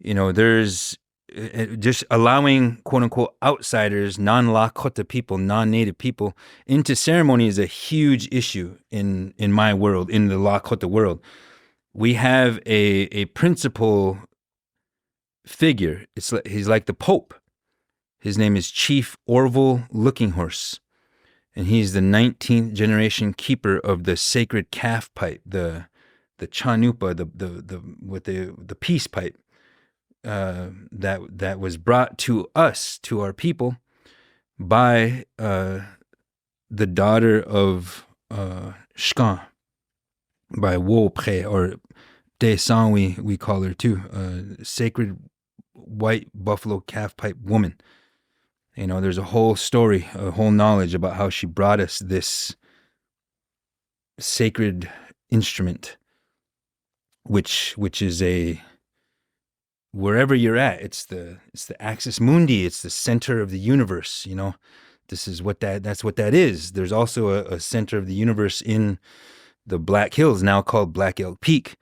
There's just allowing quote unquote outsiders, non-Lakota people, non-native people into ceremony is a huge issue in my world, in the Lakota world. We have a principal figure. He's like the Pope. His name is Chief Orville Looking Horse, and he's the 19th generation keeper of the sacred calf pipe, the chanupa, the peace pipe that was brought to us, to our people, by the daughter of Shkan, by Wopre, or Desan, we call her too, sacred white buffalo calf pipe woman. There's a whole story, a whole knowledge about how she brought us this sacred instrument, which is wherever you're at, it's the axis mundi, it's the center of the universe. This is that's what that is. There's also a center of the universe in the Black Hills, now called Black Elk Peak.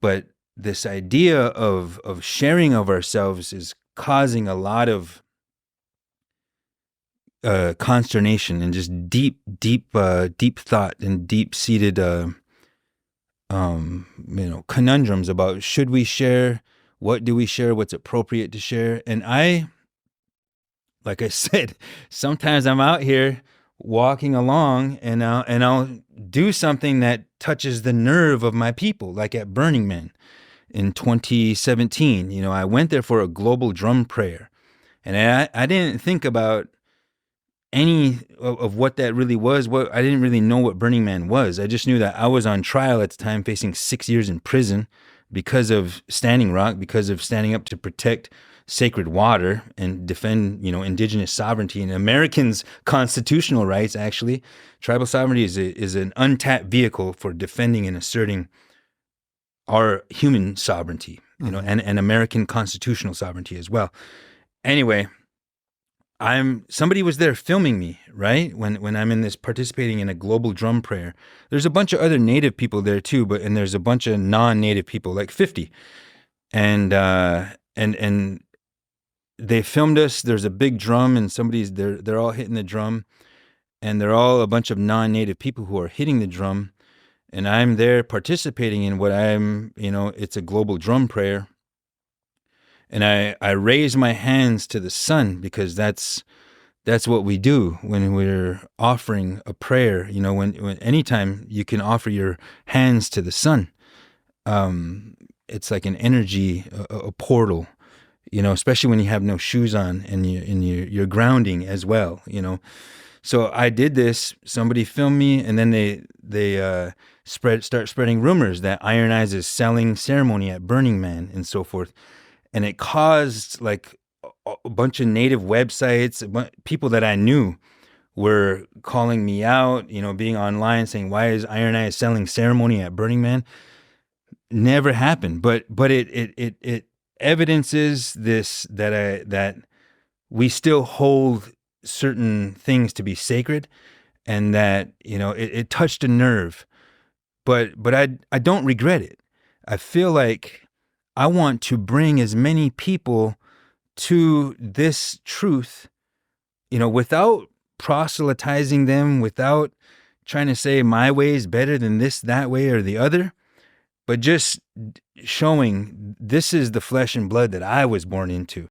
But this idea of sharing of ourselves is causing a lot of consternation and just deep thought and deep-seated conundrums about, should we share? What do we share? What's appropriate to share? And like I said, sometimes I'm out here walking along and I'll do something that touches the nerve of my people, like at Burning Man in 2017. I went there for a global drum prayer, and I didn't think about any of what that really was. I didn't really know what Burning Man was. I just knew that I was on trial at the time, facing 6 years in prison because of Standing Rock, because of standing up to protect sacred water and defend, indigenous sovereignty and Americans' constitutional rights. Actually, tribal sovereignty is an untapped vehicle for defending and asserting our human sovereignty, and American constitutional sovereignty as well. Anyway, somebody was there filming me, right? When I'm in this, participating in a global drum prayer. There's a bunch of other native people there too, and there's a bunch of non-native people, like 50. And they filmed us. There's a big drum, and they're all hitting the drum, and they're all a bunch of non-native people who are hitting the drum. And I'm there participating in what it's a global drum prayer. And I raise my hands to the sun, because that's what we do when we're offering a prayer. When anytime you can offer your hands to the sun, it's like an energy, a portal. Especially when you have no shoes on and you're grounding as well. So I did this. Somebody filmed me, and then they start spreading rumors that Iron Eyes is selling ceremony at Burning Man and so forth. And it caused like a bunch of native websites, people that I knew were calling me out, being online saying, why is Iron Eyes selling ceremony at Burning Man? Never happened. But it evidences this, that we still hold certain things to be sacred, and that, it touched a nerve. But I don't regret it. I feel like I want to bring as many people to this truth, without proselytizing them, without trying to say my way is better than this, that way, or the other, but just showing this is the flesh and blood that I was born into.